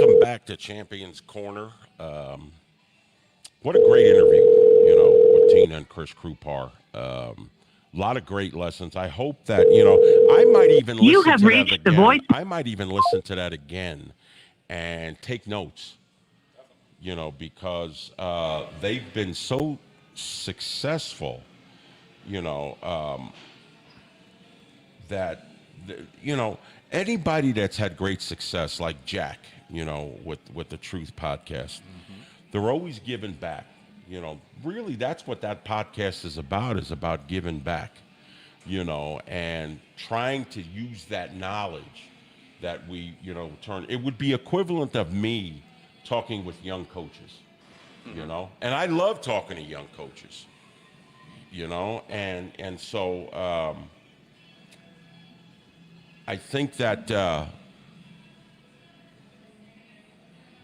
Welcome back to Champions Corner. What a great interview, with Tina and Chris Krupar. A lot of great lessons. I hope that I might even You listen have to that reached the again. voice. I might even listen to that again and take notes. Because they've been so successful. You know that anybody that's had great success, like Jack, with the Truth podcast, they're always giving back. Really, that's what that podcast is about giving back. And trying to use that knowledge that we, turn. It would be equivalent of me talking with young coaches, and I love talking to young coaches, and so I think that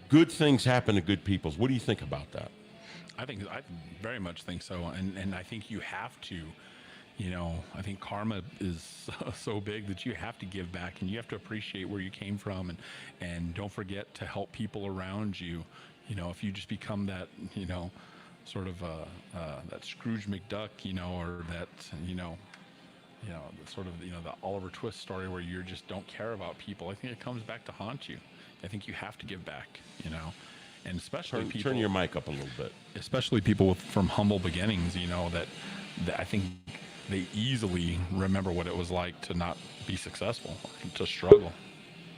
good things happen to good people. What do you think about that? I very much think so, and I think you have to. I think karma is so big that you have to give back, and you have to appreciate where you came from, and don't forget to help people around you. If you just become that, sort of that Scrooge McDuck, or that, the sort of, the Oliver Twist story where you just don't care about people. I think it comes back to haunt you. I think you have to give back, and especially people. Turn your mic up a little bit. Especially people from humble beginnings, that I think they easily remember what it was like to not be successful, to struggle.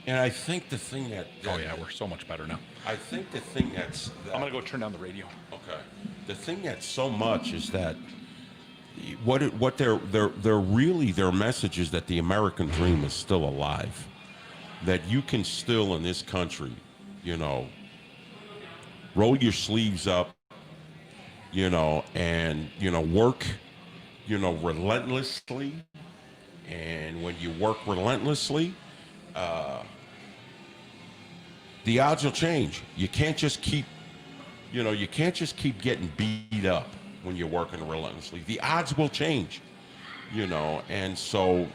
And I think the thing that oh yeah, we're so much better now. I think the thing I'm gonna go turn down the radio. Okay. The thing that's so much is that what they're really, their message is that the American dream is still alive. That you can still in this country, roll your sleeves up, and work, relentlessly. And when you work relentlessly, the odds will change. You can't just keep getting beat up when you're working relentlessly. The odds will change, and so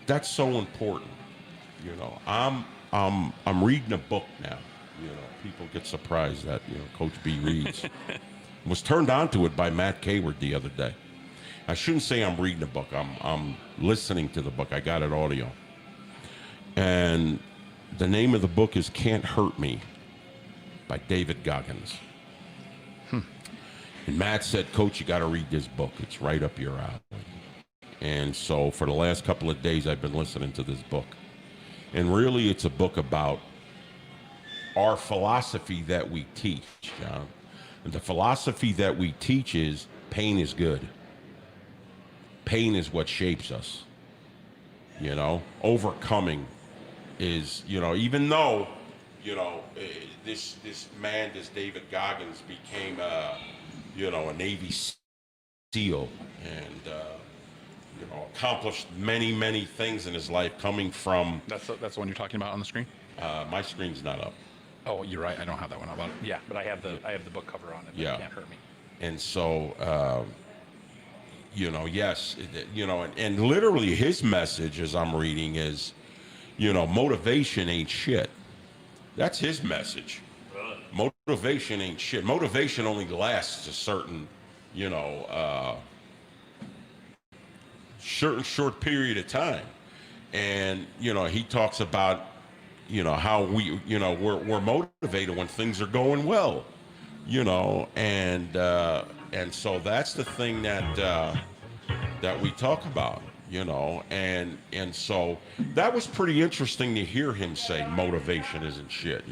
that's so important. I'm reading a book now. People get surprised that Coach B reads. Was turned on to it by Matt Kayward the other day. I shouldn't say I'm reading a book. I'm listening to the book. I got it audio, and the name of the book is "Can't Hurt Me" by David Goggins. And Matt said, "Coach, you got to read this book. It's right up your alley." And so for the last couple of days, I've been listening to this book. And really, it's a book about our philosophy that we teach, John. And the philosophy that we teach is pain is good. Pain is what shapes us. Overcoming is, even though, this man, this David Goggins became, a Navy SEAL and, accomplished many, many things in his life coming from. That's the one you're talking about on the screen? My screen's not up. Oh, you're right. I don't have that one up. Yeah, but I have the book cover on it. Yeah. Can't Hurt Me. And so, yes, and literally his message as I'm reading is, motivation ain't shit. That's his message. Really? Motivation ain't shit. Motivation only lasts a certain, short period of time. And, he talks about, how we're motivated when things are going well, and so that's the thing that we talk about, and so that was pretty interesting to hear him say motivation isn't shit,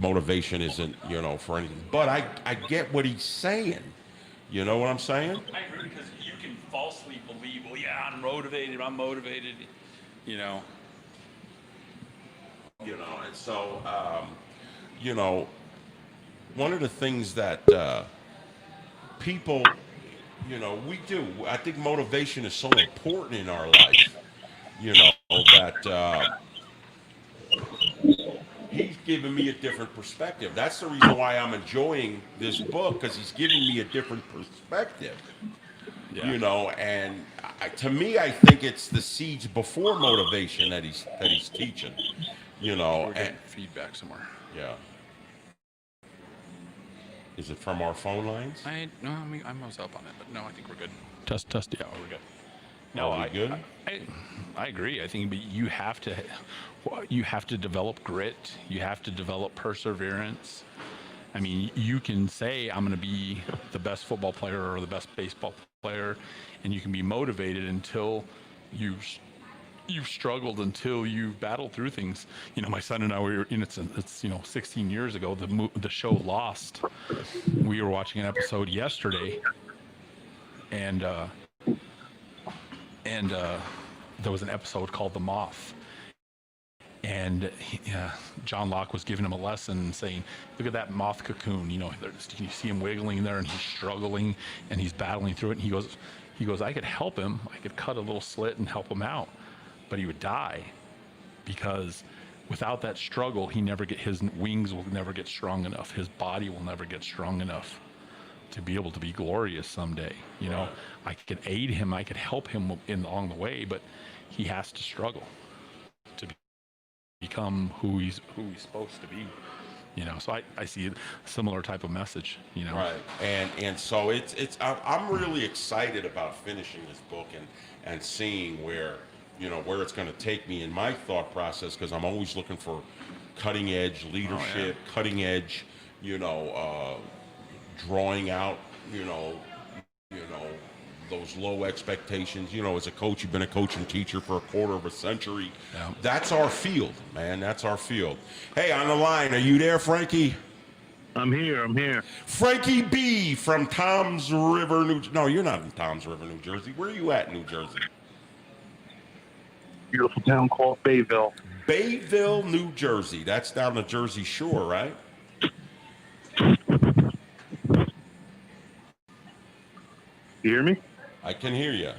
motivation isn't, for anything, but I get what he's saying, you know what I'm saying? I agree, because you can falsely believe, well, yeah, I'm motivated, And so, one of the things that people, we do, I think motivation is so important in our life, that he's giving me a different perspective. That's the reason why I'm enjoying this book, because he's giving me a different perspective. Yeah. And to me, I think it's the seeds before motivation that he's teaching. You know, We're getting feedback somewhere. yeah. Is it from our phone lines? I was up on it, but no, I think we're good. Test. Yeah, we're good. No, Are we good? I agree. I think you have to develop grit. You have to develop perseverance. I mean, you can say I'm going to be the best football player or the best baseball player, and you can be motivated until you've struggled, until you've battled through things. You know, my son and I were, it's 16 years ago. The show Lost. We were watching an episode yesterday, and there was an episode called The Moth. And John Locke was giving him a lesson, saying, "Look at that moth cocoon. You you see him wiggling there, and he's struggling, and he's battling through it." And he goes, "I could help him. I could cut a little slit and help him out, but he would die because without that struggle, his wings will never get strong enough. His body will never get strong enough to be able to be glorious someday. You know, I could aid him, I could help him along the way, but he has to struggle to become who he's supposed to be." You know, so I see a similar type of message, you know. Right. And so I'm really excited about finishing this book and seeing where it's going to take me in my thought process, because I'm always looking for cutting edge leadership, cutting edge, drawing out, those low expectations. As a coach, you've been a coach and teacher for a quarter of a century. Yeah. That's our field, man. That's our field. Hey, on the line, are you there, Frankie? I'm here. Frankie B from Toms River, No, you're not in Toms River, New Jersey. Where are you at, New Jersey? Beautiful town called Bayville. Bayville, New Jersey. That's down the Jersey Shore, right? You hear me? I can hear you.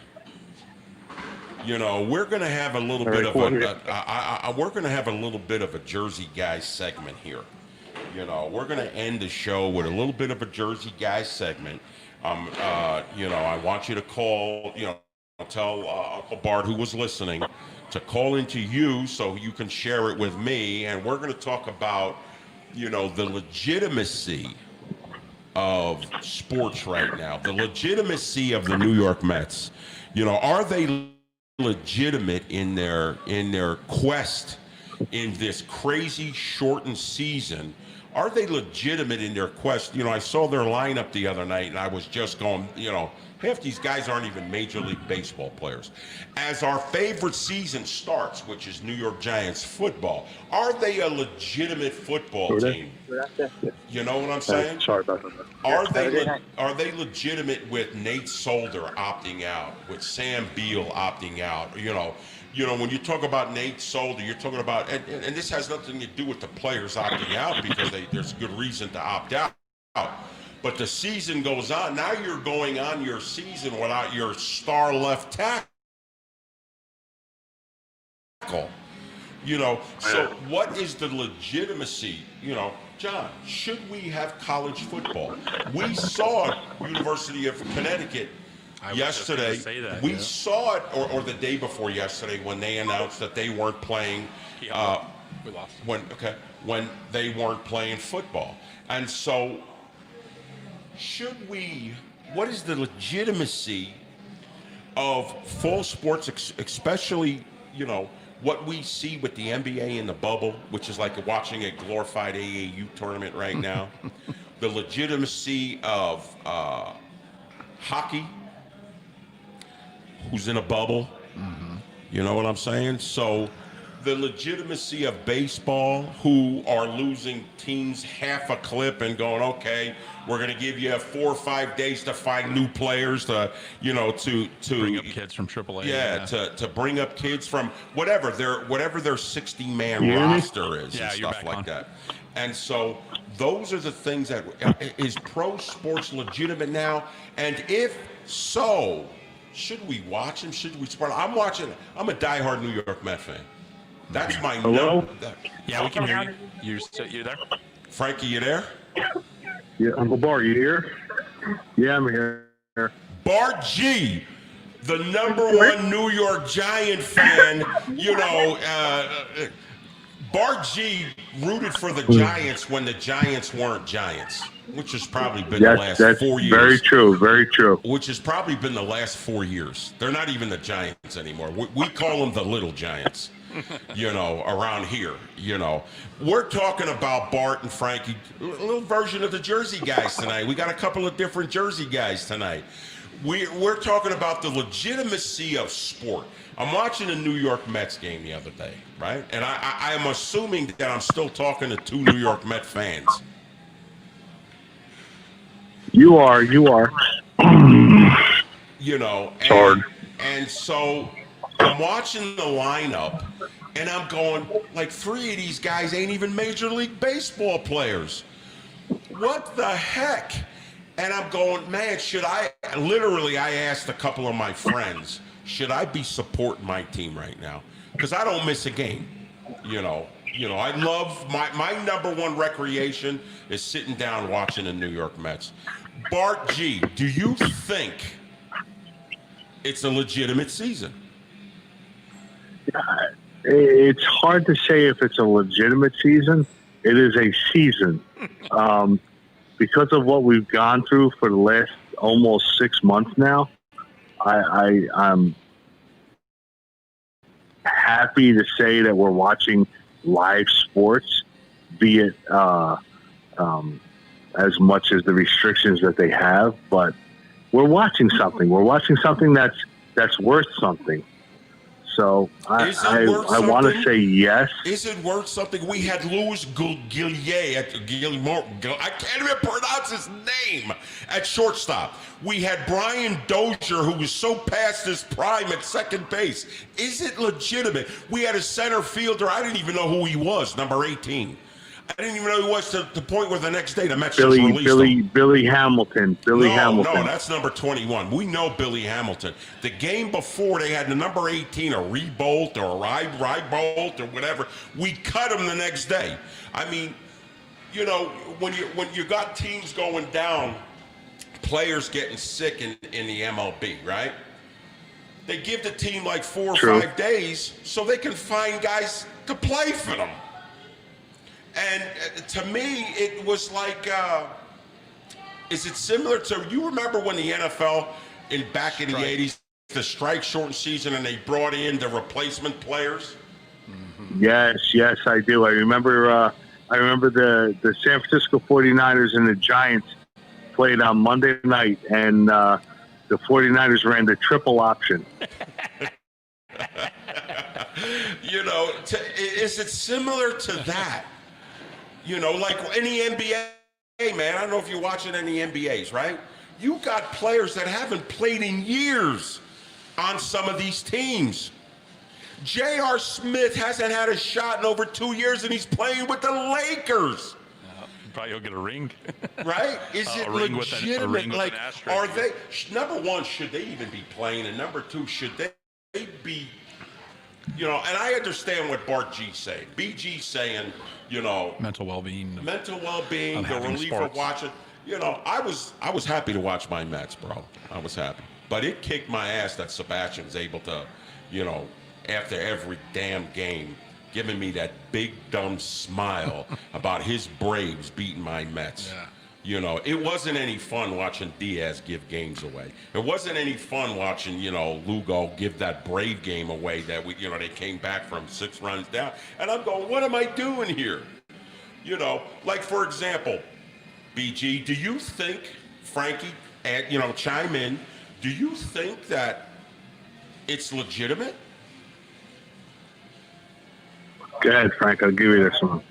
We're going to have a little bit of we're going to have a little bit of a Jersey Guys segment here. We're going to end the show with a little bit of a Jersey Guys segment. I want you to call, tell Uncle Bart, who was listening, to call into you so you can share it with me. And we're going to talk about, the legitimacy of sports right now, the legitimacy of the New York Mets. Are they legitimate in their quest in this crazy shortened season? Are they legitimate in their quest? I saw their lineup the other night, and I was just going, half these guys aren't even Major League Baseball players. As our favorite season starts, which is New York Giants football, are they a legitimate football team? You know what I'm saying? Sorry about that. Are they legitimate with Nate Solder opting out, with Sam Beal opting out? When you talk about Nate Solder, you're talking about, and this has nothing to do with the players opting out, because there's good reason to opt out. But the season goes on. Now you're going on your season without your star left tackle. So what is the legitimacy? John, should we have college football? We saw University of Connecticut yesterday. We saw it, or the day before yesterday, when they announced that they weren't playing. We lost. When they weren't playing football, and so. What is the legitimacy of fall sports, especially, what we see with the NBA in the bubble, which is like watching a glorified AAU tournament right now, the legitimacy of hockey, who's in a bubble, you know what I'm saying? So the legitimacy of baseball, who are losing teams half a clip and going, okay, we're going to give you 4 or 5 days to find new players to bring up kids from AAA. Yeah, to bring up kids from whatever their 60-man roster is, and stuff like that. And so those are the things that is pro sports legitimate now? And if so, should we watch them? Should we support? I'm a diehard New York Met fan. That's my Hello? Yeah, we can hear you. You're there? Frankie, you there? Yeah, Uncle Bart, you here? Yeah, I'm here. Bart G, the #1 New York Giant fan, Bart G rooted for the Giants when the Giants weren't Giants, which has probably been the Yes, last that's 4 years. very true. Very true. Which has probably been the last 4 years. They're not even the Giants anymore. We call them the little Giants, around here, We're talking about Bart and Frankie, a little version of the Jersey guys tonight. We got a couple of different Jersey guys tonight. We're talking about the legitimacy of sport. I'm watching a New York Mets game the other day, right? And I am assuming that I'm still talking to two New York Met fans. You are. Hard. And so I'm watching the lineup, and I'm going, like, 3 of these guys ain't even Major League Baseball players. What the heck? And I'm going, man, I asked a couple of my friends, should I be supporting my team right now? Because I don't miss a game. I love my number one recreation is sitting down watching the New York Mets. Bart G, do you think it's a legitimate season? It's hard to say if it's a legitimate season. It is a season. Because of what we've gone through for the last almost 6 months now, I'm happy to say that we're watching live sports, be it as much as the restrictions that they have, but we're watching something. We're watching something that's worth something. So I want to say yes. Is it worth something? We had Louis Gillier I can't even pronounce his name at shortstop. We had Brian Dozier, who was so past his prime at second base. Is it legitimate? We had a center fielder. I didn't even know who he was, number 18. I didn't even know who he was to the point where the next day the Mets just released him. Billy Hamilton. No, that's number 21. We know Billy Hamilton. The game before, they had the number 18, a Rebolt or a Rybolt or whatever. We cut him the next day. I mean, when you got teams going down, players getting sick in the MLB, right? They give the team like 4 or 5 days so they can find guys to play for them. And to me, it was like, is it similar to, you remember when the NFL back in the 80s, the strike shortened season and they brought in the replacement players? Mm-hmm. Yes, I do. I remember the San Francisco 49ers and the Giants played on Monday night, and the 49ers ran the triple option. Is it similar to that? Like any NBA, man. I don't know if you're watching any NBAs, right? You got players that haven't played in years on some of these teams. J.R. Smith hasn't had a shot in over 2 years, and he's playing with the Lakers. Probably he'll get a ring. Right? Is it legitimate? Like, are they, number one, should they even be playing? And number two, should they be, and I understand what Bart G's saying. BG's saying, mental well-being, the relief of watching. I was happy to watch my Mets, bro. I was happy. But it kicked my ass that Sebastian's able to, after every damn game, giving me that big dumb smile about his Braves beating my Mets. Yeah. It wasn't any fun watching Diaz give games away. It wasn't any fun watching, Lugo give that Brave game away that they came back from 6 runs down. And I'm going, what am I doing here? Like, for example, BG, do you think, Frankie, chime in, do you think that it's legitimate? Go ahead, Frank. I'll give you this one.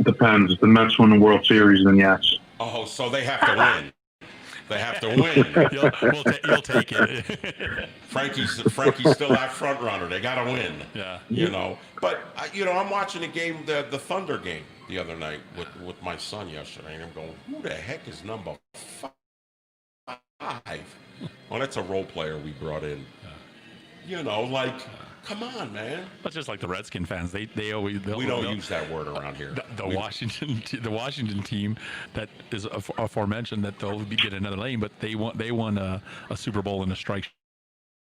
Depends. If the Mets win the World Series, then yes. Oh, so they have to win. They have to win. You'll take it. Frankie's still that front runner. They got to win. Yeah. But I'm watching a game, the Thunder game, the other night with my son yesterday, and I'm going, who the heck is number 5? Well, that's a role player we brought in. Come on, man. That's just like the Redskin fans. They we don't use that word around here. The Washington team that is aforementioned, that they'll get another lane, but they won a Super Bowl in a strike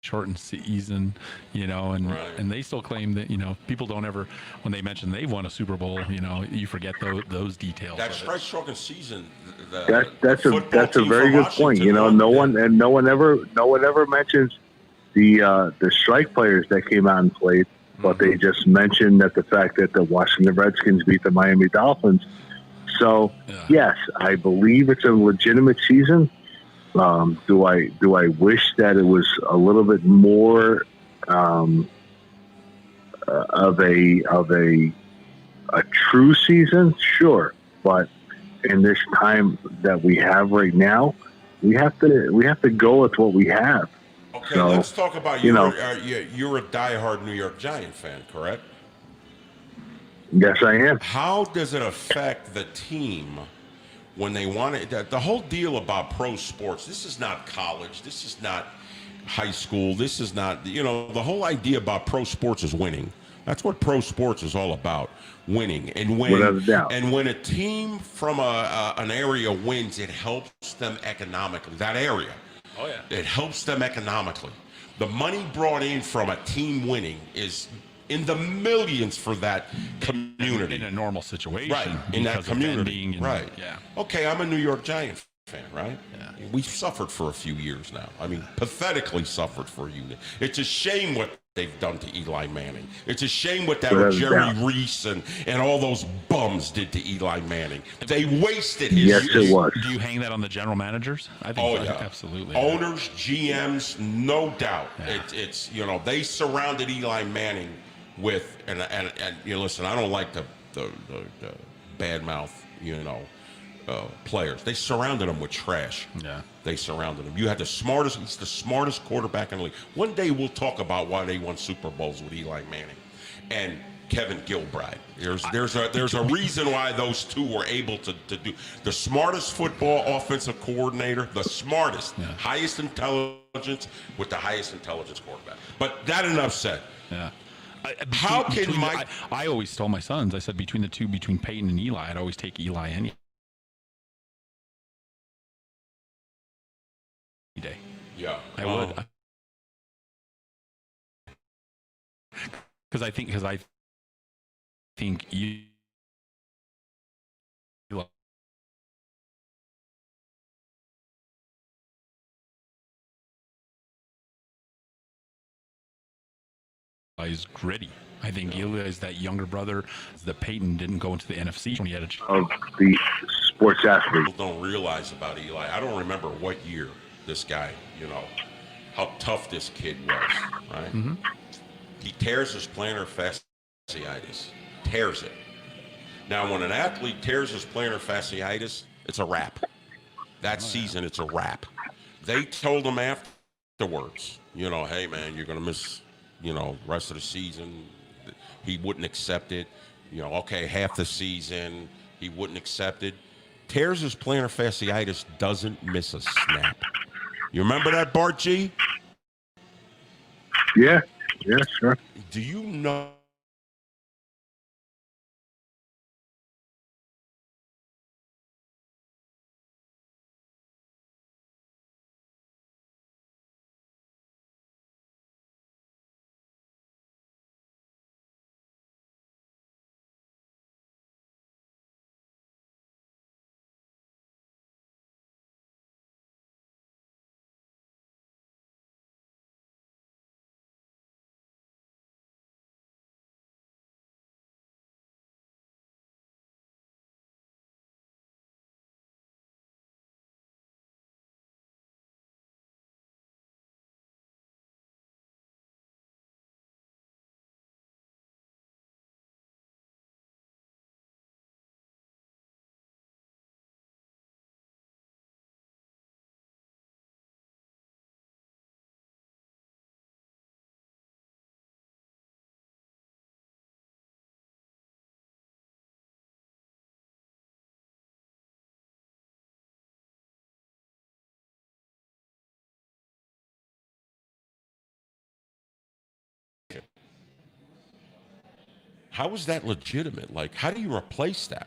shortened season, and Right. and they still claim that people don't ever, when they mention they've won a Super Bowl, you forget those details. That of it. strike shortened season. That's a team very from good point. Washington No won. one ever mentions the strike players that came out and played, but they just mentioned that the fact that the Washington Redskins beat the Miami Dolphins. So yes, I believe it's a legitimate season. Do I wish that it was a little bit more of a true season? Sure, but in this time that we have right now, we have to go with what we have. Okay, So, let's talk about you know. You're a diehard New York Giant fan, correct? Yes, I am. How does it affect the team when they want it? The whole deal about pro sports. This is not college. This is not high school. This is not. The whole idea about pro sports is winning. That's what pro sports is all about, winning. And Without a doubt. when a team from an area wins, it helps them economically. That area. Oh yeah. It helps them economically. The money brought in from a team winning is in the millions for that community. In a normal situation, Right, in that because of community. vending and- Right. Yeah. Okay, I'm a New York Giant fan, right? Yeah. We've suffered for a few years now. I mean, pathetically suffered for a unit. It's a shame what they've done to Eli Manning. It's a shame what that Without a Jerry doubt. Reese and all those bums did to Eli Manning. They wasted his Yes, youth. it was. Do you hang that on the general managers? I think Oh yeah, absolutely. Owners, GMs, no doubt. Yeah. It's they surrounded Eli Manning with and listen. I don't like the bad mouth players. They surrounded him with trash. Yeah. They surrounded him. You had he's the smartest quarterback in the league. One day we'll talk about why they won Super Bowls with Eli Manning and Kevin Gilbride. There's a reason why those two were able to do the smartest football offensive coordinator, the smartest, highest intelligence with the highest intelligence quarterback. But that enough said. Yeah. How can Mike? I always told my sons, I said between Peyton and Eli, I'd always take Eli any day. Yeah, I would. Because I think Eli is gritty. I think Eli is that younger brother that Peyton didn't go into the NFC when he had a Of the sports athlete. people don't realize about Eli. I don't remember what year this guy, how tough this kid was, right? Mm-hmm. He tears his plantar fasciitis, tears it. Now, when an athlete tears his plantar fasciitis, it's a wrap. That season, it's a wrap. They told him afterwards, hey, man, you're going to miss, rest of the season. He wouldn't accept it. Okay, half the season, he wouldn't accept it. Tears his plantar fasciitis, doesn't miss a snap. You remember that, Bart G? Yeah, sure. Do you know? How is that legitimate? Like, how do you replace that?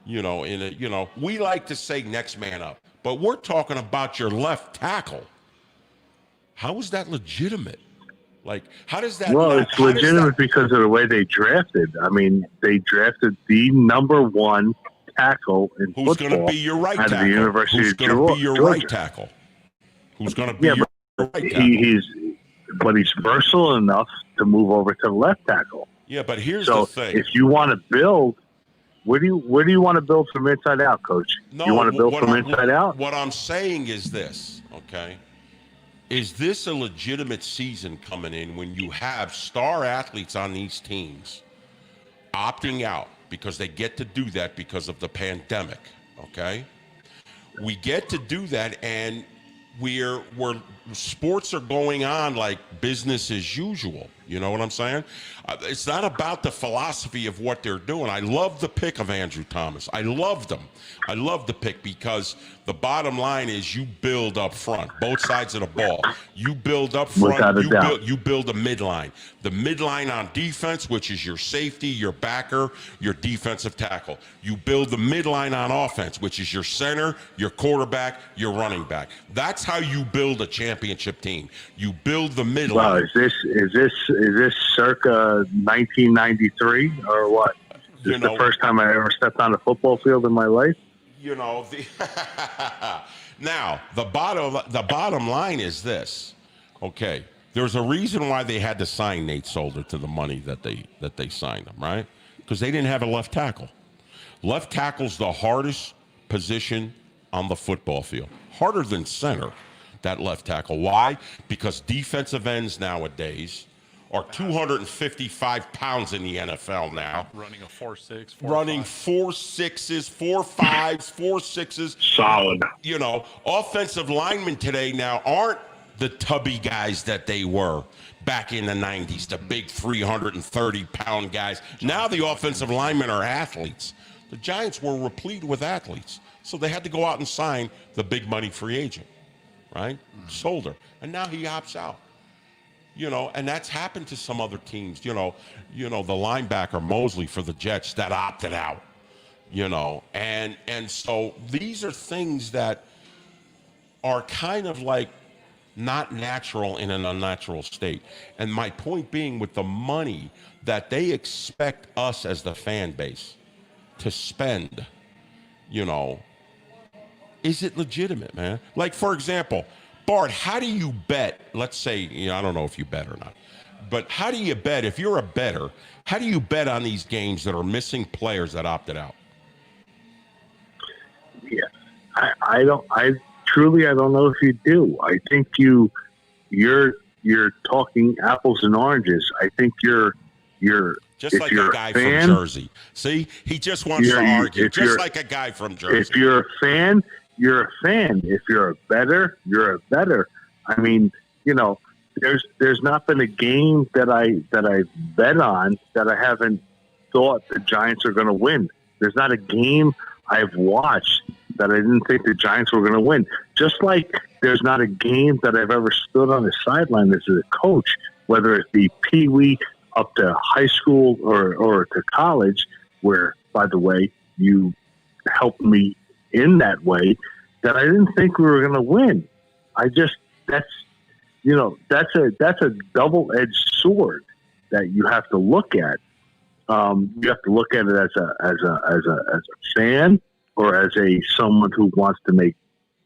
We like to say next man up, but we're talking about your left tackle. How is that legitimate? Like, how does that? Well, not, it's how does legitimate that- because of the way they drafted. I mean, they drafted the number one tackle in Who's going to football be your right out of the tackle? University Who's of going to be your Georgia. right tackle? Who's going to be Yeah, your right tackle? He's versatile enough to move over to the left tackle. Yeah, but here's So the thing. if you want to build, where do you want to build from inside out, Coach? No, You want to build what from I'm- inside out? What I'm saying is this, okay? Is this a legitimate season coming in when you have star athletes on these teams opting out because they get to do that because of the pandemic, okay? We get to do that, and we're sports are going on like business as usual. You know what I'm saying? It's not about the philosophy of what they're doing. I love the pick of Andrew Thomas. I loved him. I love the pick because the bottom line is you build up front, both sides of the ball. You build up front. Without a doubt. You build a midline. The midline on defense, which is your safety, your backer, your defensive tackle. You build the midline on offense, which is your center, your quarterback, your running back. That's how you build a championship team. You build the midline. Wow, is this circa 1993 or what? Is this the first time I ever stepped on a football field in my life? You know, now the bottom line is this. Okay, there's a reason why they had to sign Nate Solder to the money that they signed him, right? Because they didn't have a left tackle. Left tackle's the hardest position on the football field, harder than center. That left tackle. Why? Because defensive ends nowadays are 255 pounds in the NFL now. Running a 4.6, Running 4.6s, 4.5s, 4.6s. Solid. You know, offensive linemen today now aren't the tubby guys that they were back in the 90s, the big 330-pound guys. Now the offensive linemen are athletes. The Giants were replete with athletes, so they had to go out and sign the big money free agent, right? Solder. And now he opts out. You know, and that's happened to some other teams. You know, the linebacker Mosley for the Jets that opted out. You know, and so these are things that are kind of like not natural in an unnatural state. And my point being, with the money that they expect us as the fan base to spend, you know, is it legitimate, man? Like, for example, Bart, how do you bet? Let's say, you know, I don't know if you bet or not, but how do you bet? If you're a bettor, how do you bet on these games that are missing players that opted out? Yeah, I don't know if you do. I think you're talking apples and oranges. I think you're just if like you're a guy fan, from Jersey. See, he just wants to argue, just like a guy from Jersey. If you're a fan, you're a fan. If you're a bettor, you're a bettor. I mean, you know, there's not been a game that I bet on that I haven't thought the Giants are going to win. There's not a game I've watched that I didn't think the Giants were going to win. Just like there's not a game that I've ever stood on the sideline as a coach, whether it be Pee Wee up to high school or to college, where, by the way, you helped me in that way, that I didn't think we were going to win. That's a double-edged sword that you have to look at. You have to look at it as a fan, or as someone who wants to make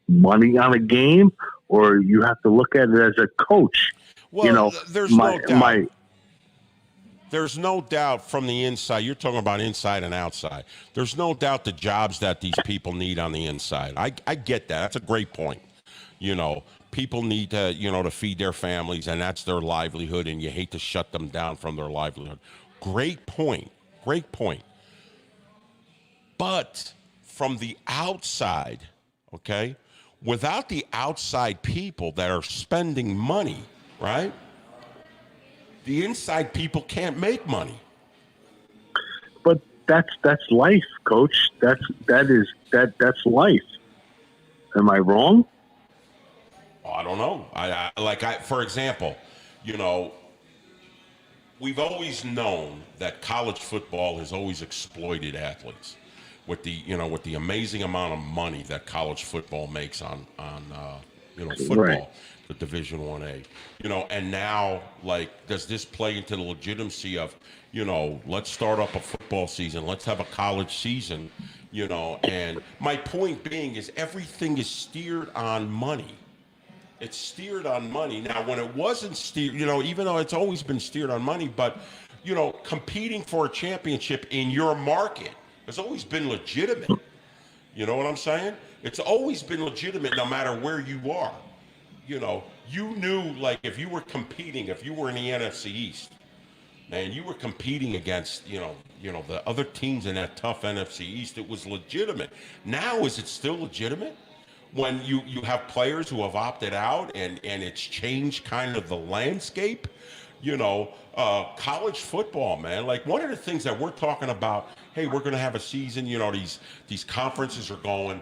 money on a game, or you have to look at it as a coach. Well, you know, there's no doubt. There's no doubt from the inside. You're talking about inside and outside. There's no doubt the jobs that these people need on the inside. I get that. That's a great point. You know, people need to, you know, to feed their families, and that's their livelihood, and you hate to shut them down from their livelihood. Great point. Great point. But from the outside, okay, without the outside people that are spending money, right? The inside people can't make money. But that's life, Coach. That's life. Am I wrong? I don't know. For example, you know, we've always known that college football has always exploited athletes with the amazing amount of money that college football makes on football. Right. the Division 1A. And now, like, does this play into the legitimacy of, let's start up a football season, let's have a college season, and my point being is everything is steered on money. It's steered on money. Now, when it wasn't steered, even though it's always been steered on money, but, competing for a championship in your market has always been legitimate. You know what I'm saying? It's always been legitimate no matter where you are. You knew, like, if you were competing, if you were in the NFC East, man, you were competing against, the other teams in that tough NFC East. It was legitimate. Now, is it still legitimate? When you have players who have opted out and it's changed kind of the landscape, college football, man. Like, one of the things that we're talking about, hey, we're going to have a season, these conferences are going,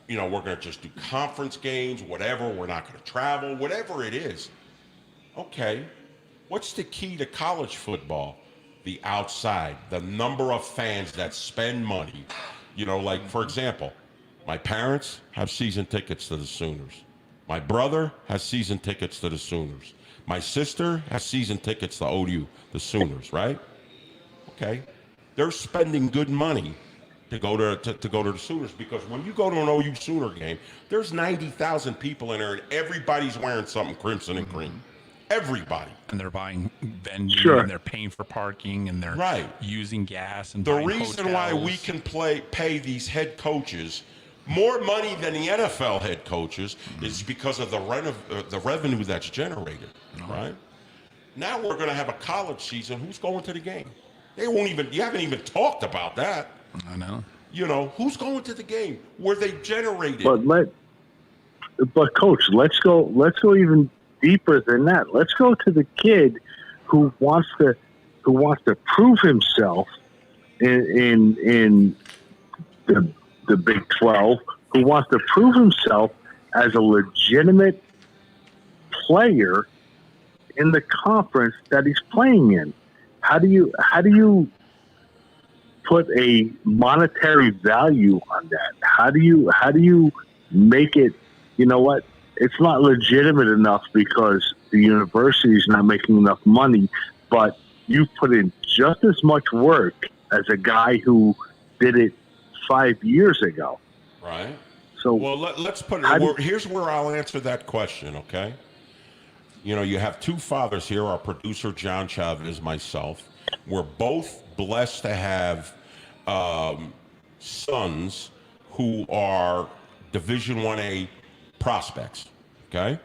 we're going to just do conference games, whatever. We're not going to travel, whatever it is. Okay. What's the key to college football? The outside, the number of fans that spend money. Like, for example, my parents have season tickets to the Sooners. My brother has season tickets to the Sooners. My sister has season tickets to OU, the Sooners, right? Okay. They're spending good money to go to the Sooners, because when you go to an OU Sooner game, there's 90,000 people in there and everybody's wearing something crimson and cream. Everybody. And they're buying venue, Sure. and they're paying for parking, and they're Right. using gas and The buying reason why hotels. we can pay these head coaches more money than the NFL head coaches is because of the revenue that's generated, right? Now we're going to have a college season. Who's going to the game? You haven't even talked about that. I know. Who's going to the game? Where they generated. But coach, let's go even deeper than that. Let's go to the kid who wants to prove himself in the Big 12, who wants to prove himself as a legitimate player in the conference that he's playing in. How do you put a monetary value on that? How do you make it, it's not legitimate enough because the university is not making enough money, but you put in just as much work as a guy who did it 5 years ago. Right. So, well, let's put it. Here's where I'll answer that question. Okay. You have two fathers here. Our producer John Chavez, myself. We're both blessed to have sons who are Division 1A prospects. Okay.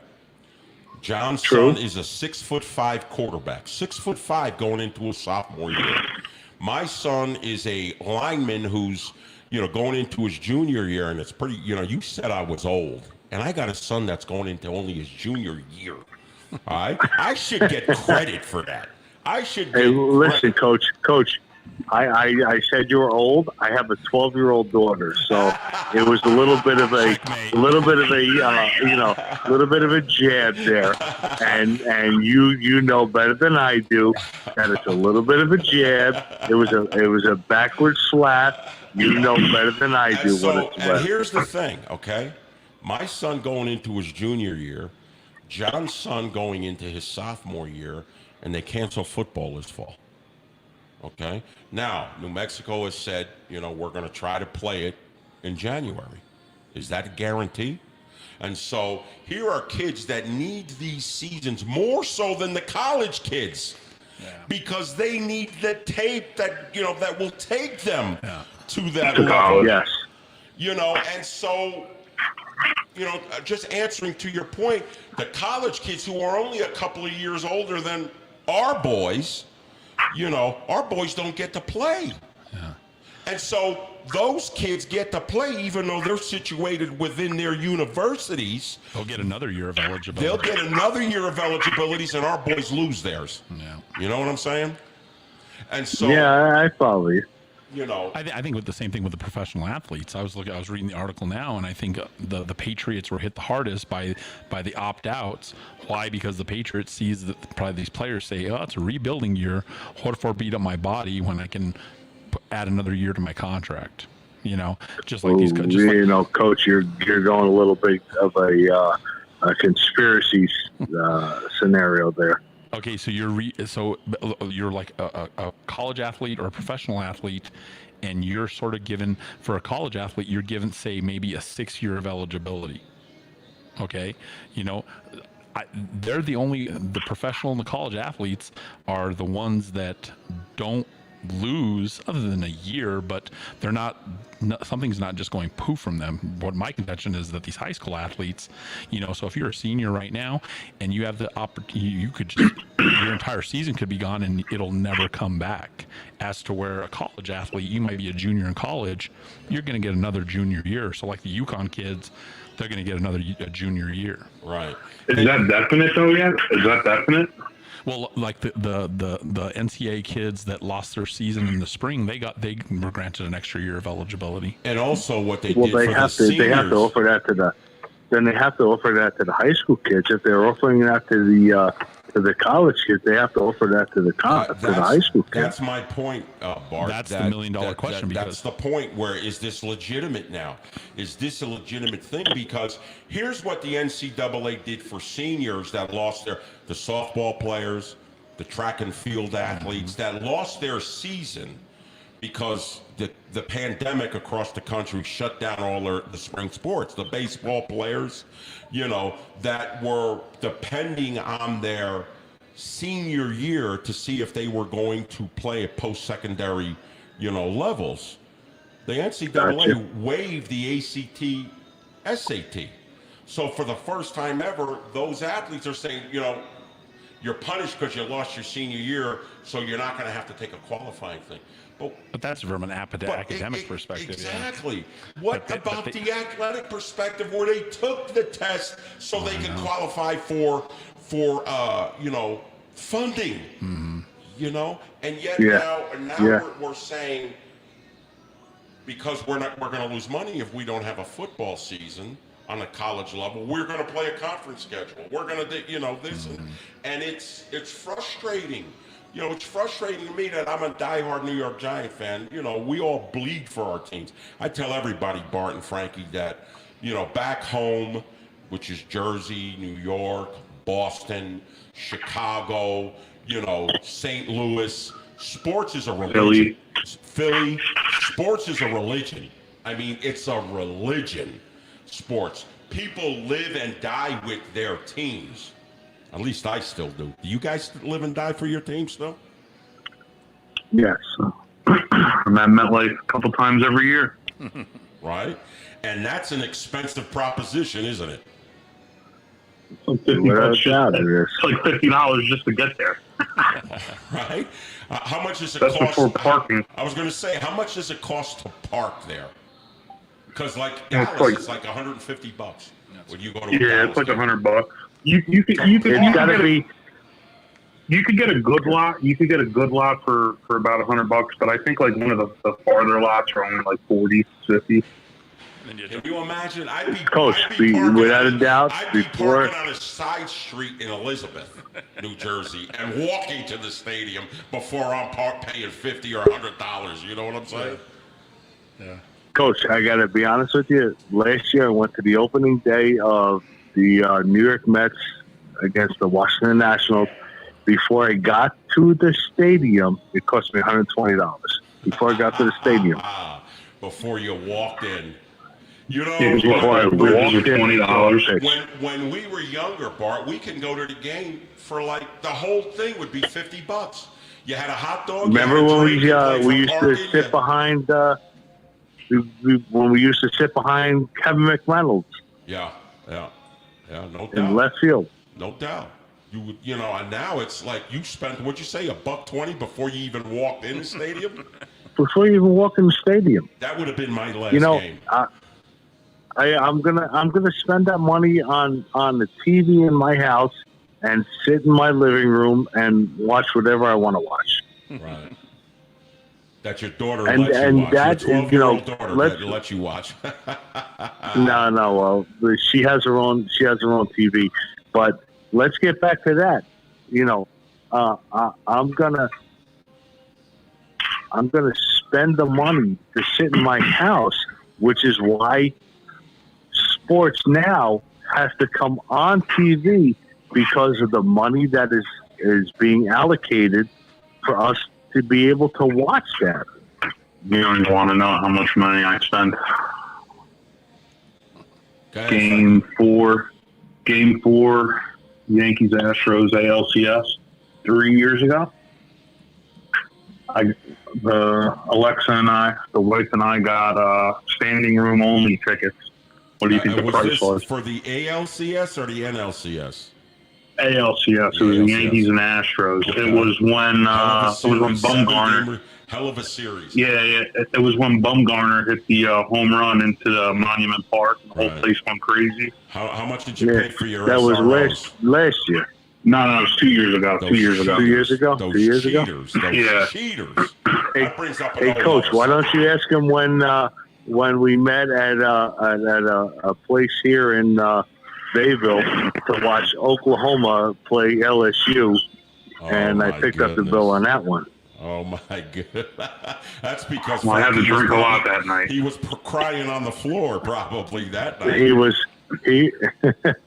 John's True. son is a 6'5" quarterback. 6'5" going into a sophomore year. My son is a lineman who's going into his junior year, and it's pretty, you said I was old, and I got a son that's going into only his junior year. All right? I should get credit for that. I should get listen, Coach, I said you were old. I have a 12-year-old daughter, so it was a little bit of a jab there, and you know better than I do that it's a little bit of a jab. It was a backward slap. You know better than I do what it's and about. here's the thing, okay? My son going into his junior year, John's son going into his sophomore year, and they cancel football this fall. Okay? Now, New Mexico has said, we're going to try to play it in January. Is that a guarantee? And so here are kids that need these seasons more so than the college kids. Yeah. Because they need the tape that, that will take them to that level. Yes. And so, just answering to your point, the college kids who are only a couple of years older than our boys, our boys don't get to play. Yeah. And so those kids get to play even though they're situated within their universities. They'll get another year of eligibility. They'll get another year of eligibilities, and our boys lose theirs. Yeah. You know what I'm saying? And so yeah, I follow you. I think with the same thing with the professional athletes. I was reading the article now, and I think the Patriots were hit the hardest by the opt-outs. Why? Because the Patriots sees that probably these players say, "Oh, it's a rebuilding year. What if I beat up my body when I can add another year to my contract?" Just like these. Coach, you're going a little bit of a conspiracy scenario there. Okay, so you're like a college athlete or a professional athlete, and you're sort of given, for a college athlete, you're given, say, maybe a 6 year of eligibility. Okay, they're the professional and the college athletes are the ones that don't lose other than a year, but they're something's not just going poof from them. What my contention is that these high school athletes, so if you're a senior right now and you have the opportunity, your entire season could be gone and it'll never come back. As to where a college athlete, you might be a junior in college, you're going to get another junior year. So like the UConn kids, they're going to get a junior year. Right. Is that definite though yet? Is that definite? Well, like the NCAA kids that lost their season in the spring, they were granted an extra year of eligibility. And also what they Well, did they for have the to. They have to offer that to the. Then they have to offer that to the high school kids. If they're offering that to the college kids, they have to offer that to the high school kids. That's my point, Bart. That's the $1 million question. That's the point. Where is this legitimate now? Is this a legitimate thing? Because here's what the NCAA did for seniors that lost the softball players, the track and field athletes that lost their season because the pandemic across the country shut down all the spring sports. The baseball players, that were depending on their senior year to see if they were going to play at post-secondary, levels. The NCAA waived the ACT, SAT. So for the first time ever, those athletes are saying, you're punished because you lost your senior year, so you're not going to have to take a qualifying thing. But that's from an academic perspective. Exactly. Yeah. What about the athletic perspective where they took the test so they could qualify for funding? Mm-hmm. And yet now we're saying because we're going to lose money if we don't have a football season on a college level, we're going to play a conference schedule. We're going to do, this, and it's frustrating. It's frustrating to me that I'm a diehard New York Giant fan. We all bleed for our teams. I tell everybody, Bart and Frankie, that, back home, which is Jersey, New York, Boston, Chicago, St. Louis, sports is a religion. Philly, sports is a religion. I mean, it's a religion, sports. People live and die with their teams. At least I still do. Do you guys live and die for your team still? Yes. I'm at MetLife a couple times every year. Right? And that's an expensive proposition, isn't it? It's like it's like $50 just to get there. Right? How much does it cost? That's before parking. I was going to say, how much does it cost to park there? Because Dallas is like $150 when you go to it's like $100. You could get a good lot. You could get a good lot for about $100, but I think like one of the farther lots are only like 40, 50. Can you imagine? I'd be without a doubt I'd be parking on a side street in Elizabeth, New Jersey, and walking to the stadium before I'm paying $50 or $100. You know what I'm saying? Yeah. Coach, I got to be honest with you. Last year, I went to the opening day of the New York Mets against the Washington Nationals. Before I got to the stadium, it cost me $120. Before I got to the stadium. Before you walked in. Before I walked in, $20. When we were younger, Bart, we can go to the game for like the whole thing would be $50. You had a hot dog. Remember when we used to sit behind when we used to sit behind Kevin McReynolds? Yeah, no doubt. In left field. No doubt. And now it's like you spent, what'd you say, $120 before you even walked in the stadium? Before you even walk in the stadium. That would have been my last game. I'm gonna spend that money on the TV in my house and sit in my living room and watch whatever I want to watch. Right. That your daughter and lets you watch. That your 12-year-old daughter lets you watch. No. Well, she has her own TV. But let's get back to that. I'm gonna spend the money to sit in my house, which is why sports now has to come on TV because of the money that is being allocated for us to be able to watch that. You don't even want to know how much money I spent. Guys, Game four, Yankees Astros ALCS 3 years ago. Alexa and I, the wife and I, got standing room only tickets. What do you think the was price this was? for the ALCS or the NLCS? ALCS. It was the Yankees and Astros. Okay. It was when Bumgarner. Hell of a series. Yeah, it was when Bumgarner hit the home run into the Monument Park. The whole Right. place went crazy. How much did you Yeah, pay for your that was SROs? last year. No, it was 2 years ago. Those 2 years ago. 2 years ago? Those 2 years ago? cheaters. Those Yeah. cheaters. Hey, That brings up Hey, another Coach, level. why don't you ask him when we met at a place here in Bayville to watch Oklahoma play LSU, Oh, and I my picked up the goodness. bill on that one. Oh my god, that's because Well, I had to Frankie was drink a lot probably- that night. He was crying on the floor probably that night. He was he,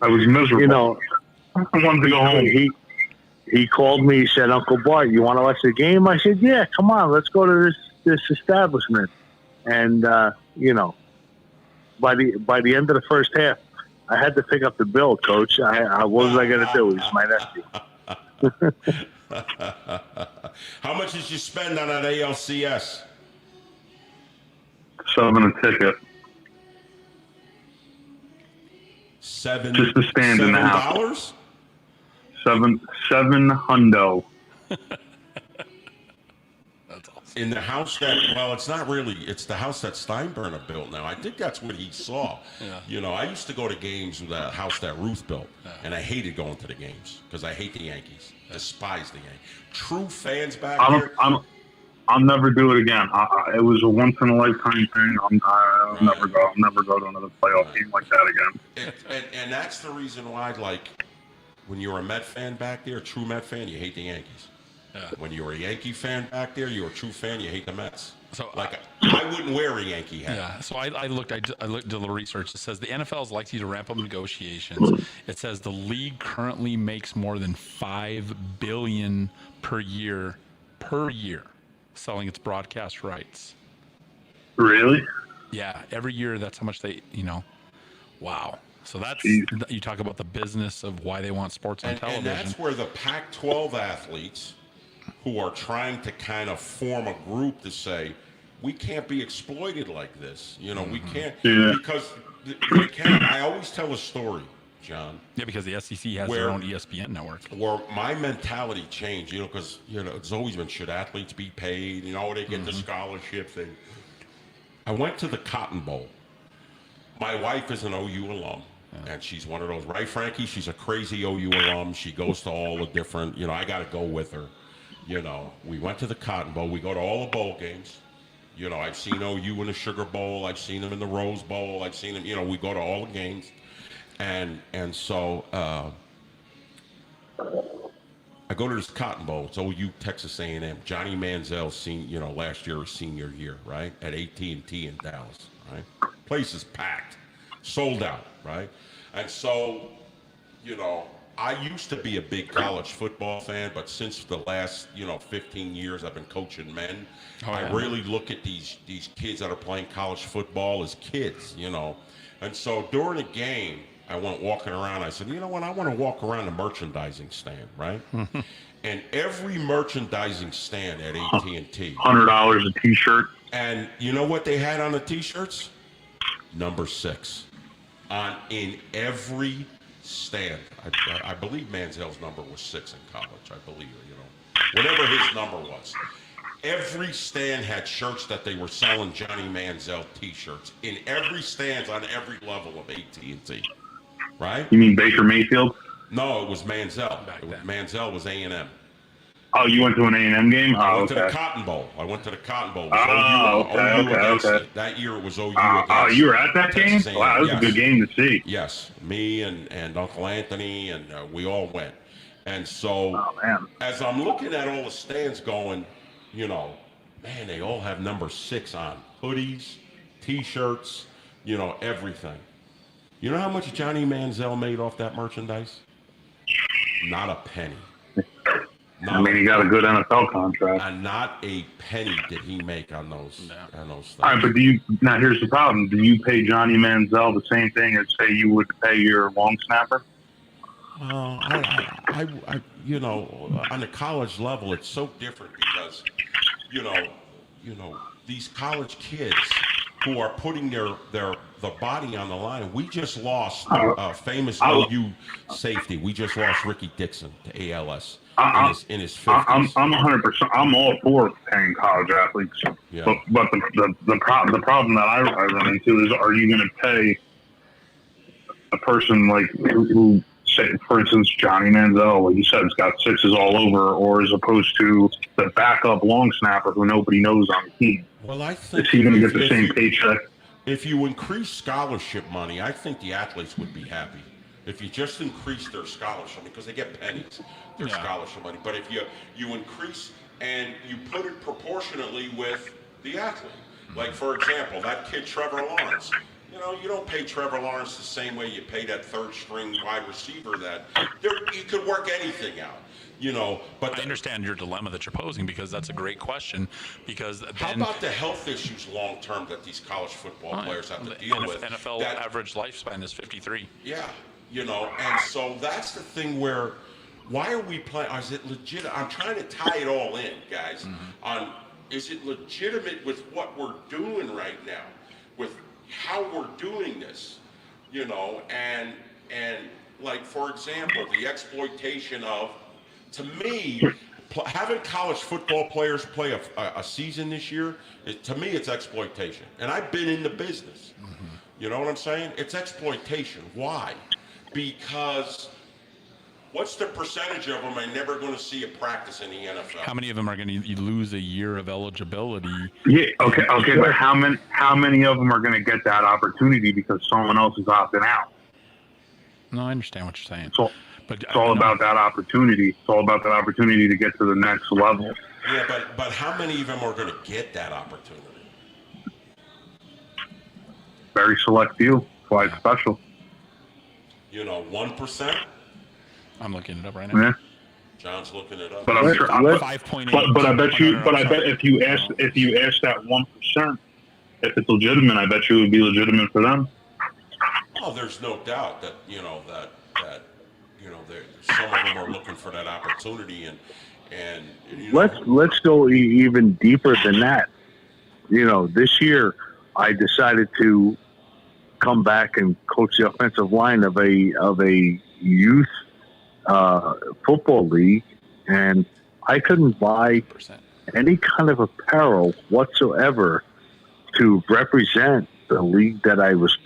I was miserable. you know, I wanted to go home. he called me. He said, "Uncle Bart, you want to watch the game?" I said, "Yeah, come on, let's go to this establishment." And you know, by the end of the first half, I had to pick up the bill, Coach. What was I going to do? He's my nephew. How much did you spend on that ALCS? 7 a ticket. Seven. Just to stand in the house. $7? Seven hundo. That's awesome. In the house that, well, it's not really, it's the house that Steinbrenner built now. I think that's what he saw. Yeah. You know, I used to go to games with that house that Ruth built, and I hated going to the games because I hate the Yankees. Despise the Yankees. True fans back there. I'll never do it again. It was a once in a lifetime thing. I'll never go. I'll never go to another playoff game like that again. And that's the reason why, like, when you're a Met fan back there, a true Met fan, you hate the Yankees. Yeah. When you're a Yankee fan back there, you're a true fan, you hate the Mets. So, like, I wouldn't wear a Yankee hat. Yeah, so I looked at a little research. It says the NFL is likely to ramp up negotiations. It says the league currently makes more than $5 billion per year, selling its broadcast rights. Really? Yeah, every year that's how much they, wow. So that's, Jeez. you talk about the business of why they want sports on television. And that's where the Pac-12 athletes who are trying to kind of form a group to say, we can't be exploited like this. We can't, Yeah. because they can't. I always tell a story, John, Yeah, because the SEC has their own ESPN network. where my mentality changed, because, it's always been, should athletes be paid? They get the scholarships. And I went to the Cotton Bowl. My wife is an OU alum, and she's one of those, right, Frankie? She's a crazy OU alum. She goes to all the different, I got to go with her. We went to the Cotton Bowl. We go to all the bowl games. I've seen OU in the Sugar Bowl. I've seen them in the Rose Bowl. I've seen them, we go to all the games. And so I go to this Cotton Bowl. It's OU, Texas A&M. Johnny Manziel, last year, senior year, right, at AT&T in Dallas, right? Place is packed, sold out, right? And so, I used to be a big college football fan, but since the last, 15 years I've been coaching men, I really look at these kids that are playing college football as kids, And so during a game, I went walking around. I said, you know what? I want to walk around the merchandising stand, right? And every merchandising stand at AT&T, $100 a T-shirt. and you know what they had on the T-shirts? Number 6 in every stand. I believe Manziel's number was 6 in college. I believe, whatever his number was. Every stand had shirts that they were selling Johnny Manziel T-shirts in every stand on every level of AT&T. Right? You mean Baker Mayfield? No, it was Manziel. then. Manziel was A&M. Oh, you went to an A&M game? I Oh, went to the okay. Cotton Bowl. It was Oh, OU against okay. it. That year it was OU Oh, against you were at that game? Texas A&M. Wow, that was Yes. a good game to see. Yes, me and Uncle Anthony, and we all went. And so, Oh, man. as I'm looking at all the stands going, man, they all have number 6 on. Hoodies, T-shirts, everything. You know how much Johnny Manziel made off that merchandise? Not a penny. I mean, he got a good NFL contract. Not a penny did he make on those things. All right, but now here's the problem. Do you pay Johnny Manziel the same thing as, say, you would pay your long snapper? I you know, on the college level, it's so different because, you know, these college kids who are putting the body on the line. We just lost a famous OU safety. We just lost Ricky Dixon to ALS in his 50s. I'm 100%. I'm all for paying college athletes, Yeah. but the problem that I run into is, are you going to pay a person like who say, for instance, Johnny Manziel, like you said, has got sixes all over, or as opposed to the backup long snapper who nobody knows on the team? Well, I think is he going to get the same paycheck? If you increase scholarship money, I think the athletes would be happy. If you just increase their scholarship, because they get pennies, their scholarship money. But if you increase and you put it proportionately with the athlete, like for example, that kid Trevor Lawrence. You know, you don't pay Trevor Lawrence the same way you pay that third string wide receiver. You could work anything out. You know, but I understand your dilemma that you're posing, because that's a great question. Because then, how about the health issues long term that these college football players have to deal with? NFL average lifespan is 53. Yeah, you know, and so that's the thing where, why are we playing? Is it legit? I'm trying to tie it all in, guys. Is it legitimate with what we're doing right now, with how we're doing this, you know, and like for example, the exploitation of. To me, having college football players play a season this year, to me, it's exploitation. And I've been in the business. You know what I'm saying? It's exploitation. Why? Because what's the percentage of them are never going to see a practice in the NFL? How many of them are going to lose a year of eligibility? Yeah, okay, but how many of them are going to get that opportunity because someone else is opting out? No, I understand what you're saying. So, it's all about that opportunity. It's all about that opportunity to get to the next level. Yeah, but how many of them are going to get that opportunity? Very select few. That's why it's special. You know, 1%? I'm looking it up right now. Yeah. John's looking it up. But I'm sure. 5.8. But I bet if you ask that 1%, if it's legitimate, I bet you it would be legitimate for them. Oh, there's no doubt that some of them are looking for that opportunity, and you know, let's go even deeper than that. You know, this year I decided to come back and coach the offensive line of a youth football league, and I couldn't buy any kind of apparel whatsoever to represent the league that I was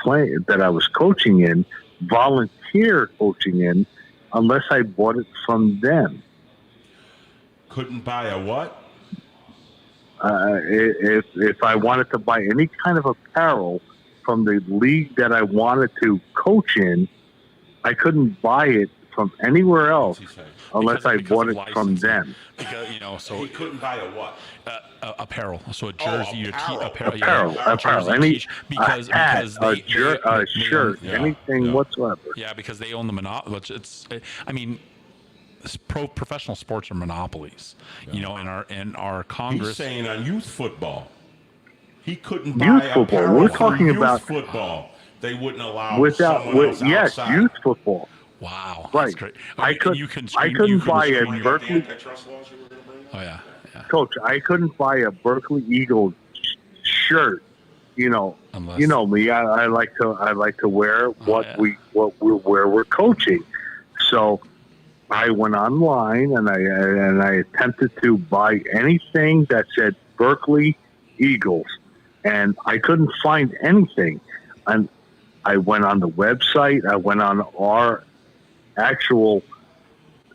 coaching in, volunteer coaching in, unless I bought it from them. Couldn't buy a what? If I wanted to buy any kind of apparel from the league that I wanted to coach in, I couldn't buy it from anywhere else unless I bought it from them. Because, you know, so he couldn't buy a what? Apparel. So a jersey, apparel. Any because a shirt, anything whatsoever. Yeah, because they own the monopoly. I mean, professional sports are monopolies. You know, in our Congress. He's saying on youth football, he couldn't buy youth football. apparel We're for talking youth about football. They wouldn't allow someone else yes, outside. youth football. Wow, right. That's great. I couldn't buy a Berkeley. Oh yeah. Coach, I couldn't buy a Berkeley Eagles shirt. You know, Unless, you know me. I like to wear where we're coaching. So I went online and I attempted to buy anything that said Berkeley Eagles, and I couldn't find anything. And I went on the website. I went on our actual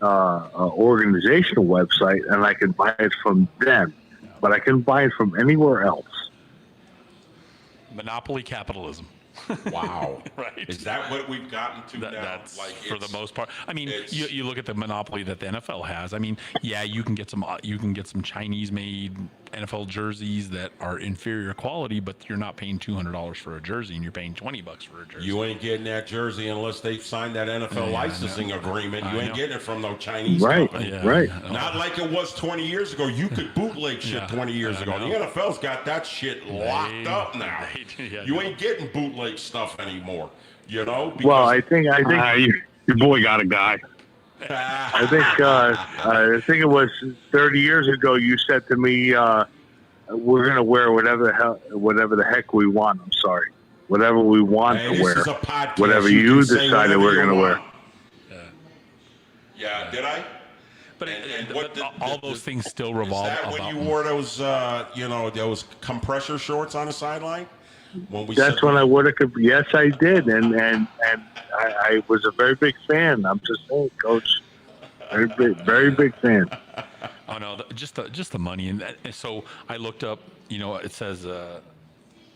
organizational website, and I can buy it from them, but I can buy it from anywhere else. Monopoly capitalism. Wow. Right. Is that what we've gotten to now? That's for the most part. I mean, you look at the monopoly that the NFL has. I mean, yeah, you can get some Chinese-made NFL jerseys that are inferior quality, but you're not paying $200 for a jersey, and you're paying $20 for a jersey. You ain't getting that jersey unless they signed that NFL licensing agreement. You ain't getting it from no Chinese company. Yeah, right. Not like it was 20 years ago. You could bootleg shit 20 years ago. The NFL's got that shit locked up now. You ain't getting bootleg stuff anymore. You know? Because, Well, I think your boy got a guy. I think it was 30 years ago. You said to me, "We're gonna wear whatever the heck we want." I'm sorry, whatever we want hey, to this wear, is a podcast. whatever you you can say decided whatever we're you gonna wear. want. Yeah, did I? But, what all those things still revolve Is that about. when you wore those, those compressor shorts on the sideline? That's when I would have. Yes, I did, and I was a very big fan. I'm just saying, Coach, very big fan. Oh no, just the money, and so I looked up. It says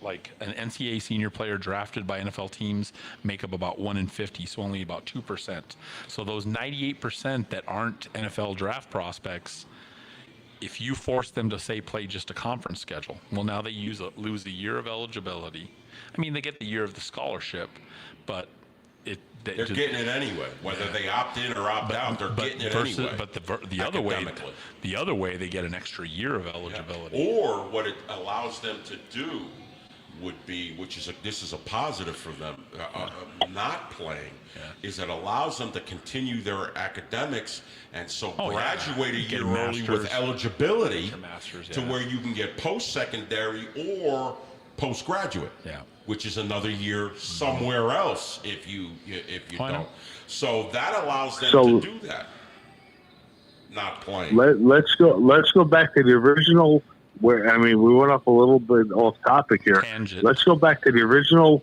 like an NCAA senior player drafted by NFL teams make up about 1 in 50, so only about 2%. So those 98% that aren't NFL draft prospects, if you force them to say play just a conference schedule, well, now they lose a year of eligibility. I mean, they get the year of the scholarship, but they're getting it anyway, whether they opt in or opt out. They're getting it anyway. But the other way, they get an extra year of eligibility. Yeah. Or what it allows them to do would be, this is a positive for them, not playing, is it allows them to continue their academics and so graduate a year early with eligibility to where you can get post-secondary or postgraduate, which is another year somewhere else if you don't. So that allows them to do that. Not playing. Let's go back to the original. We went up a little bit off topic here. Tangent. Let's go back to the original